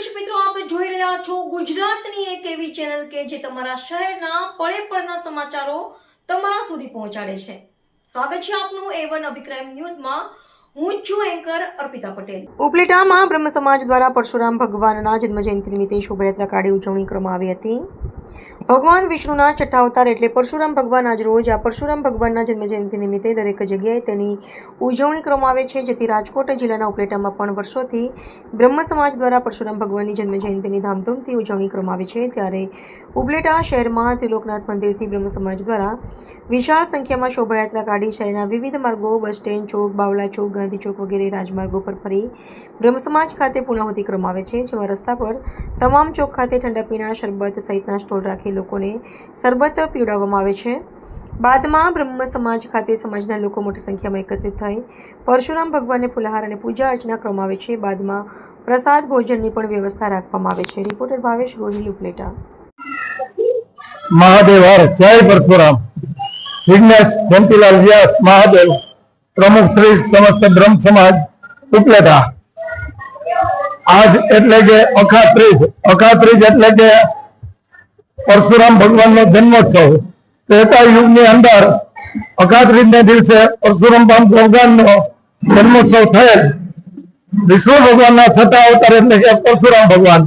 દર્શક મિત્રો, આપ જોઈ રહ્યા છો ગુજરાતની એક એવી ચેનલ કે જે તમારા શહેરના પળે પળના સમાચારો તમારા સુધી પહોંચાડે છે। સ્વાગત છે આપનું A1 અભિક્રાઇમ ન્યૂઝમાં। હું છું એન્કર અર્પિતા પટેલ। ઉપલેટામાં બ્રહ્મ સમાજ દ્વારા પરશુરામ ભગવાનના જન્મજયંતિ નિમિત્તે શોભાયાત્રા કાઢી ઉજવણી કરવામાં આવી હતી। ભગવાન વિષ્ણુના છઠ્ઠા અવતાર એટલે પરશુરામ ભગવાન આજ રોજ આ પરશુરામ ભગવાનના જન્મજયંતિ નિમિત્તે દરેક જગ્યાએ તેની ઉજવણી કરવામાં આવે છે, જેથી રાજકોટ જિલ્લાના ઉપલેટામાં પણ વર્ષોથી બ્રહ્મ સમાજ દ્વારા પરશુરામ ભગવાનની જન્મજયંતિની ધામધૂમથી ઉજવણી કરવામાં આવે છે। ત્યારે ઉપલેટા શહેરમાં ત્રિલોકનાથ મંદિરથી બ્રહ્મ સમાજ દ્વારા વિશાળ સંખ્યામાં શોભાયાત્રા કાઢી શહેરના વિવિધ માર્ગો, બસ સ્ટેન્ડ ચોક, બાવલા ચોક, ગાંધી ચોક વગેરે રાજમાર્ગો પર ફરી બ્રહ્મ સમાજ ખાતે પૂર્ણાહુતિ કરવામાં આવે છે, જેમાં રસ્તા પર તમામ ચોક ખાતે ઠંડા પીણા, શરબત સહિતના સ્ટોલ રાખી લોકોને શરબત પીવડાવવામાં આવે છે। બાદમાં બ્રહ્મ સમાજ ખાતે સમાજના લોકો મોટી સંખ્યામાં એકત્રિત થઈ પરશુરામ ભગવાનને ફુલહાર અને પૂજા અર્ચના કરવામાં આવે છે। બાદમાં પ્રસાદ ભોજનની પણ વ્યવસ્થા રાખવામાં આવે છે। રિપોર્ટર ભાવેશ ગોહિલ, ઉપલેટા। महादेव हर जय परशुराम। जिग्नेश जयंतीलाल व्यास महादेव, प्रमुख श्री समस्त ब्रह्म समाज उपलेटा। आज एटले के अखात्रीज एटले के परशुराम भगवान नो जन्मोत्सव। त्रेता युग ની અંદર અખાત્રીજ ને દિવસે પરશુરામ ભગવાન નો જન્મોત્સવ થયેલ। વિષ્ણુ ભગવાનના છઠ્ઠા અવતાર એટલે કે પરશુરામ ભગવાન,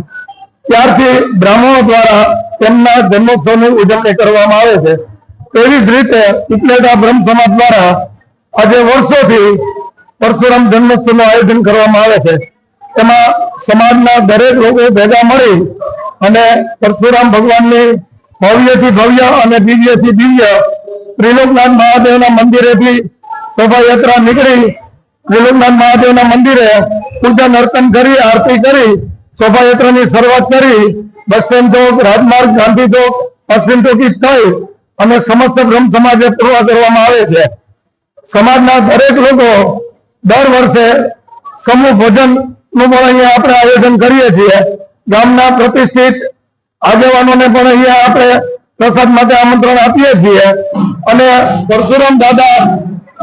ત્યારથી બ્રાહ્મણો દ્વારા તેમના જન્મોત્સવની ઉજવણી કરવામાં આવે છે। તેવી જ રીતે ઉપલેટા બ્રહ્મ સમાજ દ્વારા આજે વર્ષોથી પરશુરામ જન્મોત્સવનું આયોજન કરવામાં આવે છે। એમાં સમાજના દરેક લોકો ભેગા મળી અને પરશુરામ ભગવાનની ભવ્યથી ભવ્ય અને દિવ્યથી દિવ્ય ત્રિલોકનાથ મહાદેવના મંદિરેથી શોભાયાત્રા નીકળી ત્રિલોકનાથ મહાદેવના મંદિરે પૂજન અર્ચન કરી આરતી કરી શોભાયાત્રાની શરૂઆત કરી બસ સ્ટેન્ડ ચોક, રાજમાર્ગ, ગાંધી ચોક, પશ્ચિમ ચોકી થઈ અને સમસ્ત બ્રહ્મ સમાજે પૂર્ણ કરવામાં આવે છે। સમાજના દરેક લોકો દર વર્ષે સમૂહ ભોજન નું પણ અહીંયા આપણે આયોજન કરીએ છીએ। ગામના પ્રતિષ્ઠિત આગેવાનોને પણ અહીંયા આપણે પ્રસાદ માટે આમંત્રણ આપીએ છીએ અને પરશુરામ દાદા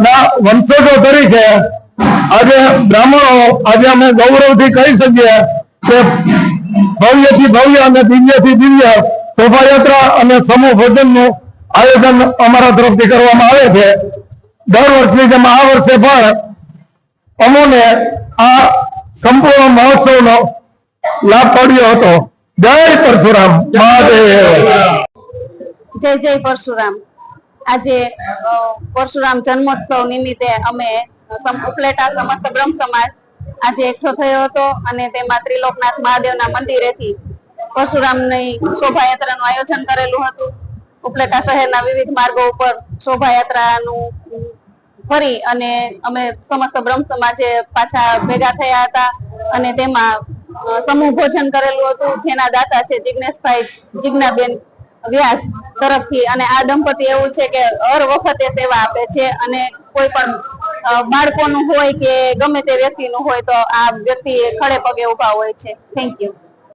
ના વંશજો તરીકે આજે બ્રાહ્મણો આજે અમે ગૌરવથી કહી શકીએ કે ભવ્યથી ભવ્ય અને દિવ્યથી દિવ્ય શોભાયાત્રા અને સમૂહ ભોજનનું આયોજન અમારા તરફથી કરવામાં આવે છે। દર વર્ષની જેમ આ વર્ષે પણ અમોને આ સંપૂર્ણ મહોત્સવનો લાભ પડ્યો હતો। જય પરશુરામ મહાદેવ। જય જય પરશુરામ। આજે પરશુરામ જન્મોત્સવ નિમિત્તે અમે ઉપલેટા સમસ્ત બ્રહ્મ સમાજ આજે એકઠો થયો હતો અને તેમાં ત્રિલોકનાથ મહાદેવના મંદિરેથી પરશુરામની શોભાયાત્રાનું આયોજન કરેલું હતું। ઉપલેટા શહેરના વિવિધ માર્ગો ઉપર શોભાયાત્રાનું ફરી અને અમે સમસ્ત બ્રહ્મ સમાજે પાછા ભેગા થયા હતા અને તેમાં સમૂહ ભોજન કરેલું હતું, જેના દાતા છે જિગ્નેશભાઈ જીજ્ઞાબેન વ્યાસ તરફથી। અને આ દંપતી એવું છે કે હર વખતે સેવા આપે છે અને કોઈ પણ બાળકોનું હોય કે ગમે તે વ્યક્તિનું હોય તો આ વ્યક્તિ ખડે પગે ઉભા હોય છે। Thank you.